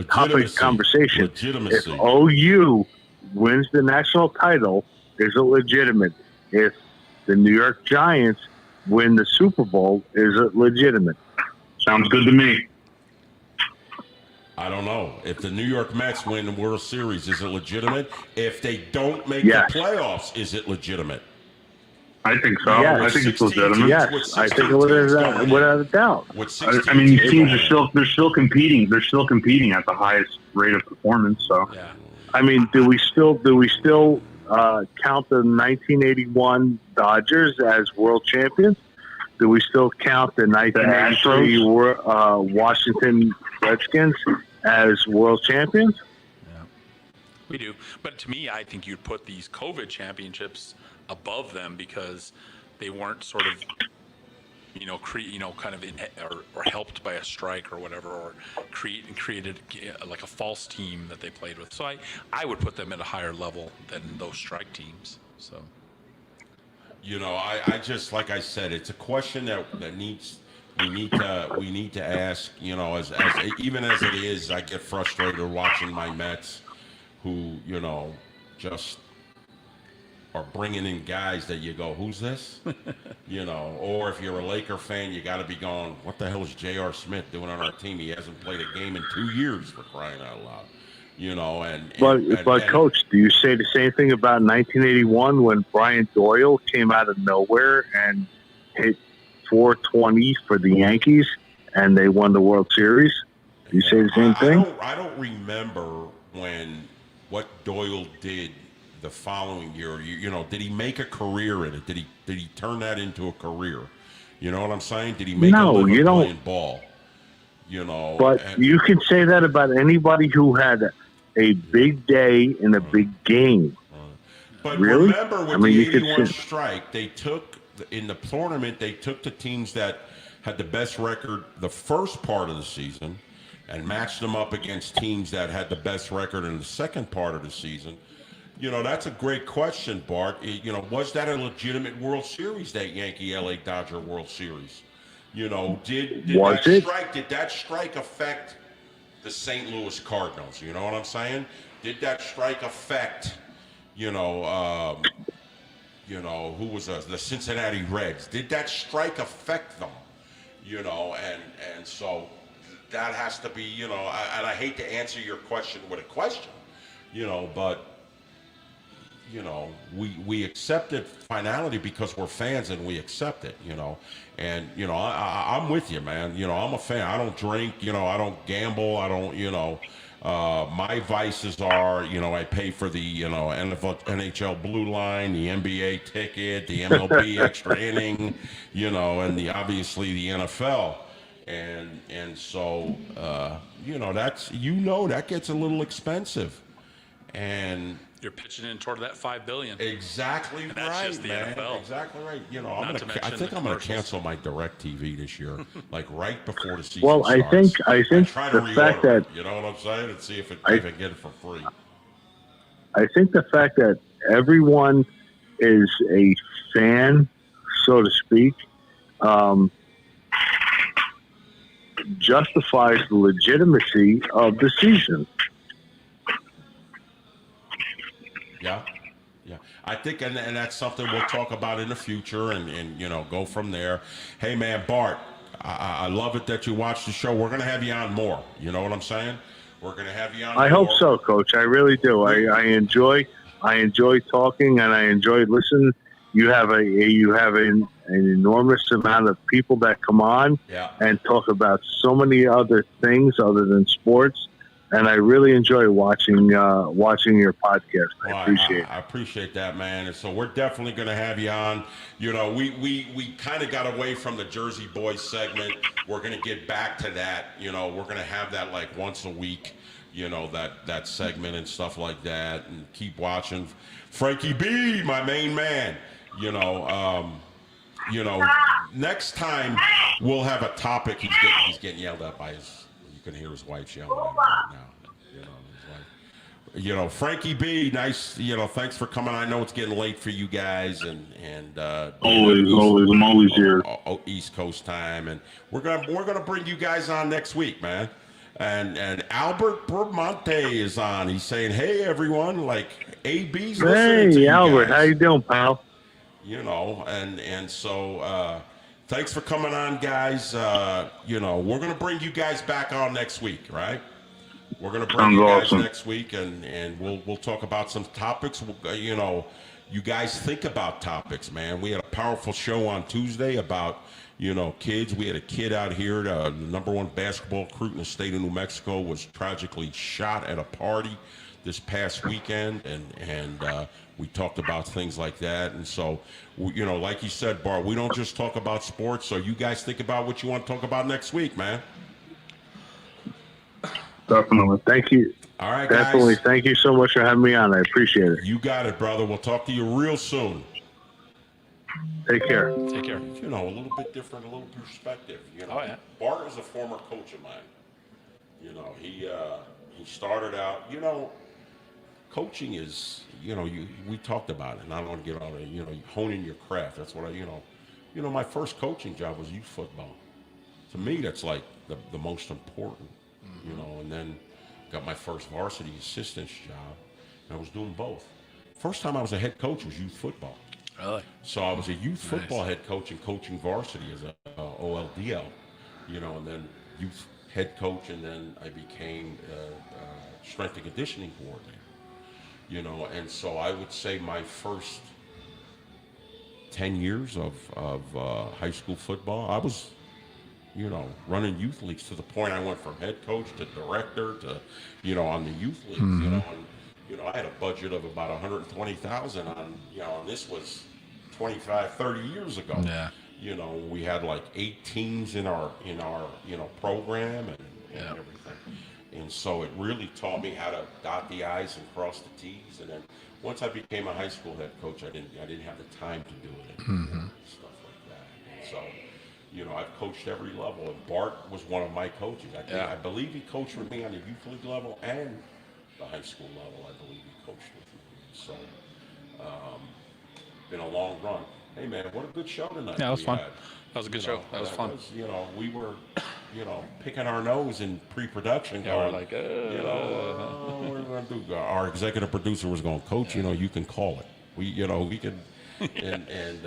topic conversation. Legitimacy. If OU wins the national title, is it legitimate? If the New York Giants win the Super Bowl, is it legitimate? Sounds good to me. I don't know. If the New York Mets win the World Series, is it legitimate? If they don't make the playoffs, is it legitimate? I think so. Yes. I think it's legitimate. Yes, I think it without a doubt. I mean, these teams are still competing. They're still competing at the highest rate of performance. So, I mean, do we still count the 1981 Dodgers as world champions? Do we still count the 1983 Washington Redskins as world champions? Yeah, we do. But to me, I think you'd put these COVID championships above them because they weren't sort of, or helped by a strike or whatever, or created like a false team that they played with. So I would put them at a higher level than those strike teams. So. I just, like I said, it's a question that we need to ask. As even as it is, I get frustrated watching my Mets, who just are bringing in guys that you go, who's this? Or if you're a Laker fan, you got to be going, what the hell is J.R. Smith doing on our team? He hasn't played a game in 2 years, for crying out loud. But Coach, do you say the same thing about 1981 when Brian Doyle came out of nowhere and hit 420 for the Yankees and they won the World Series? Do you say the same thing? I don't remember what Doyle did the following year. Did he make a career in it? Did he turn that into a career? You know what I'm saying? Did he make a living playing ball? But you can say that about anybody who had a big day in a big game. But really? Remember with the 81 strike, they took, in the tournament, they took the teams that had the best record the first part of the season and matched them up against teams that had the best record in the second part of the season. That's a great question, Bart. Was that a legitimate World Series, that Yankee-LA Dodger World Series? Did that strike affect the St. Louis Cardinals? You know what I'm saying? Did that strike affect, who was the Cincinnati Reds? Did that strike affect them? And so that has to be, and I hate to answer your question with a question, but you know, we accepted finality because we're fans and we accept it, you know. And, you know, I'm with you, man. You know, I'm a fan. I don't drink, you know, I don't gamble. I don't, you know, my vices are, you know, I pay for the, you know, NHL Blue Line, the NBA ticket, the MLB extra inning, you know, and obviously the NFL. And so, you know, that gets a little expensive. And You're pitching in toward that $5 billion. exactly And that's right, just the man. NFL. Exactly right. You know, Not to I mention think the I'm gonna commercials. cancel my DirecTV this year, like right before the season Well, starts. I think try to the fact reorder it, that you know what I'm saying, and see if I can get it for free. I think the fact that everyone is a fan, so to speak, justifies the legitimacy of the season. Yeah. Yeah. I think, and that's something we'll talk about in the future and you know, go from there. Hey, man, Bart, I love it that you watch the show. We're going to have you on more. You know what I'm saying? We're going to have you on I more. hope so, Coach. I really do. I enjoy talking and I enjoy listening. You have an enormous amount of people that come on Yeah. and talk about so many other things other than sports. And I really enjoy watching your podcast. I appreciate it. I appreciate that, man. And so we're definitely going to have you on. You know, we kind of got away from the Jersey Boys segment. We're going to get back to that. You know, we're going to have that like once a week, you know, that segment and stuff like that, and keep watching. Frankie B, my main man, you know, next time we'll have a topic. He's getting yelled at by his, you can hear his wife yelling at him right now. You know, his wife. You know, Frankie B, nice. You know, thanks for coming. I know it's getting late for you guys, and Always, I'm always here. East Coast time, and we're gonna bring you guys on next week, man. And Albert Bramante is on. He's saying, "Hey, everyone, like AB's listening to Hey, you Albert, guys." how you doing, pal? You know, and so thanks for coming on, guys. You know, we're gonna bring you guys back on next week, right? We're gonna bring Sounds you guys awesome. next week, and we'll talk about some topics. You know, you guys think about topics, man. We had a powerful show on Tuesday about, you know, kids. We had a kid out here, the #1 basketball recruit in the state of New Mexico, was tragically shot at a party this past weekend, and we talked about things like that. And so, you know, like you said, Bart, we don't just talk about sports. So you guys think about what you want to talk about next week, man. Definitely. Thank you. All right, Definitely. guys. Thank you so much for having me on. I appreciate it. You got it, brother. We'll talk to you real soon. Take care. Take care. You know, a little bit different, a little perspective. You know, Oh, yeah. Bart was a former coach of mine. You know, he started out. You know, coaching is, you know, we talked about it, and I don't want to get on it. You know, honing your craft. That's what you know, my first coaching job was youth football. To me, that's like the most important. You know, and then got my first varsity assistant's job, and I was doing both. First time I was a head coach was youth football. Really? So I was a youth football head coach and coaching varsity as a OLDL, you know, and then youth head coach, and then I became strength and conditioning coordinator, you know, and so I would say my first 10 years of high school football, I was, you know, running youth leagues to the point I went from head coach to director to, you know, on the youth leagues, you know, and, you know, I had a budget of about 120,000 on, you know, and this was 25, 30 years ago. Yeah. You know, we had like 8 teams in our, you know, program and everything. And so it really taught me how to dot the I's and cross the T's. And then once I became a high school head coach, I didn't have the time to do it and stuff like that. And so, you know, I've coached every level, and Bart was one of my coaches. I believe he coached with me on the youth league level and the high school level. I believe he coached with me. So, been a long run. Hey, man, what a good show tonight. Yeah, that was we fun. had. That was a good You show. know, That was fun. you know, we were, you know, picking our nose in pre-production. Yeah, we're going, like, you know, what are we going to do? Our executive producer was going, Coach, you know, you can call it. We could, and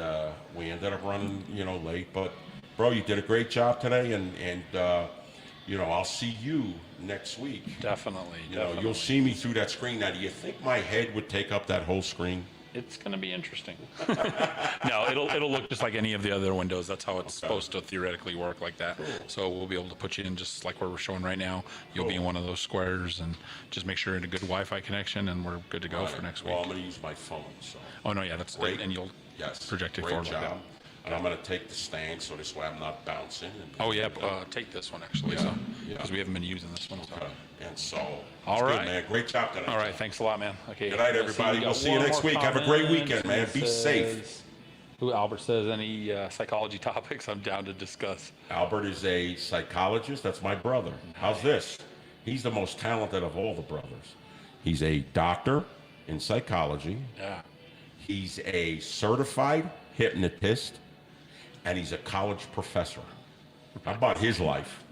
we ended up running, you know, late. But, bro, you did a great job today, and you know, I'll see you next week. Definitely. You know, you'll see me through that screen. Now, do you think my head would take up that whole screen? It's going to be interesting. No, it'll look just like any of the other windows. That's how it's supposed to theoretically work, like that. So we'll be able to put you in just like where we're showing right now. You'll be in one of those squares, and just make sure you're in a good Wi-Fi connection, and we're good to go for next week. Well, I'm going to use my phone. So. Oh no, yeah, that's Great. and you'll project it Great forward like job. that. And I'm going to take the stand so this way I'm not bouncing. And Oh yeah, take this one actually, Yeah, so yeah. because we haven't been using this one. So. Okay. And so, All it's right. good, man. Great job tonight. All right, thanks a lot, man. Okay. Good night, let's see, everybody. we We'll got see you one next more week. Have a great comment. weekend, man. Be safe. Says- Who Albert says any psychology topics I'm down to discuss. Albert is a psychologist. That's my brother. How's this? He's the most talented of all the brothers. He's a doctor in psychology. Yeah. He's a certified hypnotist, and he's a college professor. How about his life?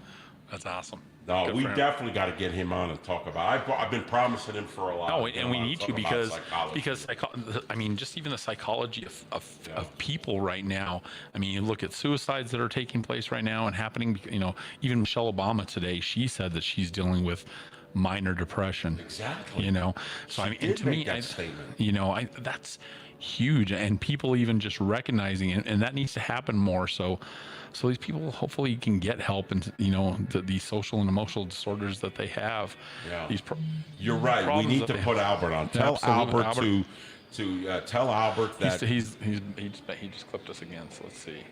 That's awesome. No, Good we for him. definitely got to get him on and talk about. I've been promising him for a while. Oh, and we need to because psychology. I mean, just even the psychology of people right now. I mean, you look at suicides that are taking place right now and happening. You know, even Michelle Obama today, she said that she's dealing with minor depression. Exactly. You know, so She I mean, did to make me, that statement. you know, that's huge, and people even just recognizing it, and that needs to happen more. So these people hopefully can get help, and you know, these social and emotional disorders that they have. Yeah. These You're right. We problems need that to they put have. Albert on. Tell Absolutely. Albert to tell Albert that he just clipped us again. So let's see.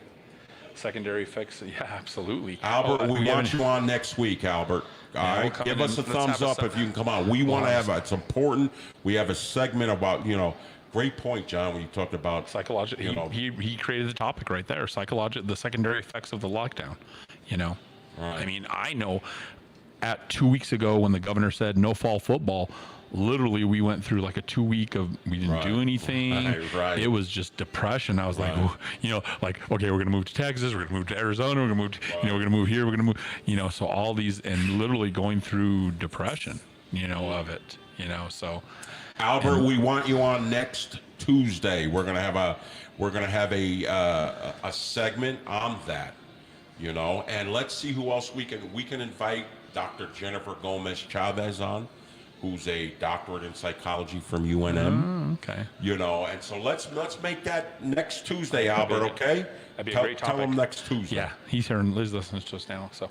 Secondary fix. Yeah, absolutely. Albert, we want haven't- you on next week, Albert. All Yeah, we'll right, come give in us a and let's thumbs have a up if you can come on. We want to have it's important. We have a segment about great point, John, when you talked about Psychological. He created the topic right there. Psychological. The secondary effects of the lockdown. You know. Right. I mean, I know. At 2 weeks ago, when the governor said no fall football, literally we went through like a 2 week of we didn't do anything. Right. It was just depression. I was like, like, okay, we're gonna move to Texas, we're gonna move to Arizona, we're gonna move to, we're gonna move here, we're gonna move, so all these, and literally going through depression, of it, so. Albert, we want you on next Tuesday. We're gonna have a segment on that, and let's see who else we can invite. Dr. Jennifer Gomez Chavez on, who's a doctorate in psychology from UNM. Okay. And so let's make that next Tuesday, Albert. Okay. That'd be a great topic. Tell him next Tuesday. Yeah, he's here and Liz listens to us now. So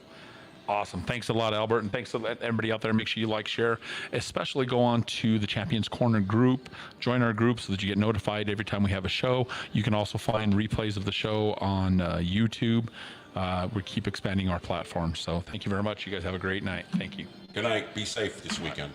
awesome. Thanks a lot, Albert. And thanks to everybody out there. Make sure you like, share, especially go on to the Champions Corner group. Join our group so that you get notified every time we have a show. You can also find replays of the show on YouTube. We keep expanding our platform. So thank you very much. You guys have a great night. Thank you. Good night. Be safe this weekend.